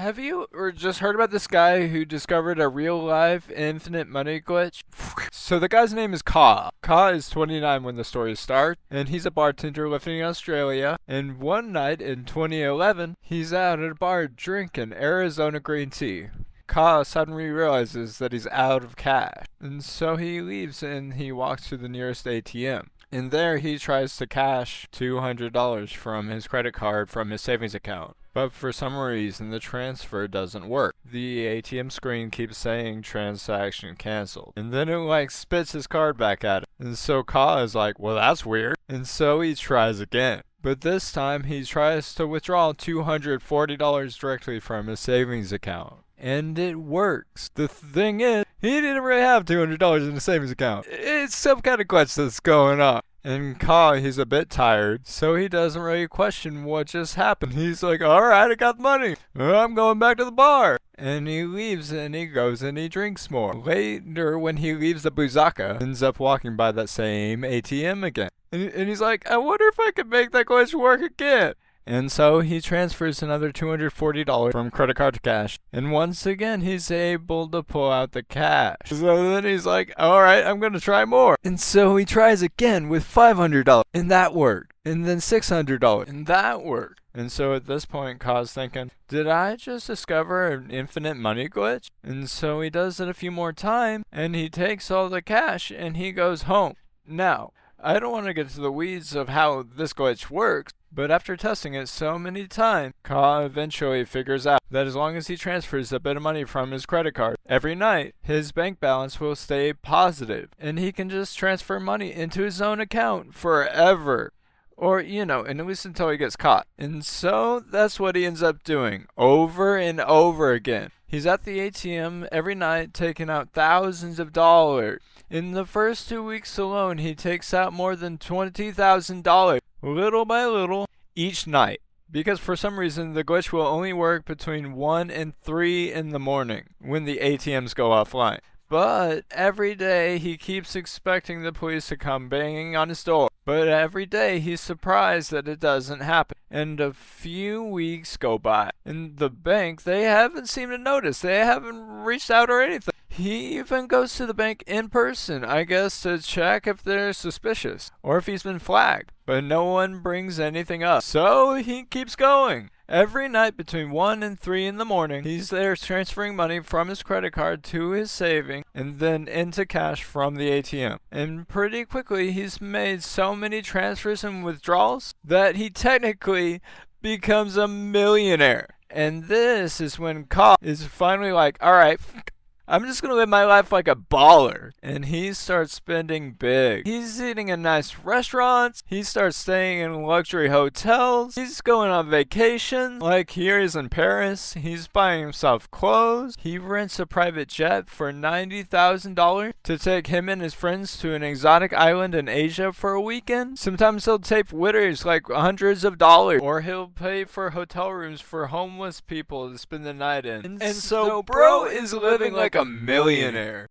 Have you or just heard about this guy who discovered a real life infinite money glitch? So the guy's name is CAW. CAW is 29 when the story starts, and he's a bartender living in Australia. And one night in 2011, he's out at a bar drinking Arizona green tea. CAW suddenly realizes that he's out of cash, and so he leaves and he walks to the nearest ATM. And there he tries to cash $200 from his credit card from his savings account. But for some reason the transfer doesn't work. The ATM screen keeps saying transaction cancelled. And then it spits his card back at him. And so CAW is like, well, that's weird. And so he tries again. But this time he tries to withdraw $240 directly from his savings account. And it works. The thing is, he didn't really have $200 in his savings account. It's some kind of glitch that's going on. And CAW, he's a bit tired, so he doesn't really question what just happened. He's like, alright, I got the money. I'm going back to the bar. And he leaves and he goes and he drinks more. Later, when he leaves the Buzaka, ends up walking by that same ATM again. And he's like, I wonder if I could make that glitch work again. And so he transfers another $240 from credit card to cash. And once again, he's able to pull out the cash. So then he's like, alright, I'm going to try more. And so he tries again with $500. And that worked. And then $600. And that worked. And so at this point, CAW's thinking, did I just discover an infinite money glitch? And so he does it a few more times. And he takes all the cash and he goes home. Now, I don't want to get to the weeds of how this glitch works, but after testing it so many times, CAW eventually figures out that as long as he transfers a bit of money from his credit card every night, his bank balance will stay positive, and he can just transfer money into his own account forever. Or, and at least until he gets caught. And so that's what he ends up doing over and over again. He's at the ATM every night taking out thousands of dollars. In the first 2 weeks alone, he takes out more than $20,000, little by little, each night. Because for some reason, the glitch will only work between 1 and 3 in the morning, when the ATMs go offline. But every day, he keeps expecting the police to come banging on his door. But every day, he's surprised that it doesn't happen. And a few weeks go by. And the bank, they haven't seemed to notice. They haven't reached out or anything. He even goes to the bank in person, I guess, to check if they're suspicious. Or if he's been flagged. But no one brings anything up. So he keeps going. Every night between 1 and 3 in the morning, he's there transferring money from his credit card to his saving and then into cash from the ATM. And pretty quickly, he's made so many transfers and withdrawals that he technically becomes a millionaire. And this is when CAW is finally like, alright, I'm just going to live my life like a baller. And he starts spending big. He's eating in nice restaurants. He starts staying in luxury hotels. He's going on vacation. Like here he's in Paris. He's buying himself clothes. He rents a private jet for $90,000 to take him and his friends to an exotic island in Asia for a weekend. Sometimes he'll take waiters like hundreds of dollars. Or he'll pay for hotel rooms for homeless people to spend the night in. And so bro is living like a millionaire.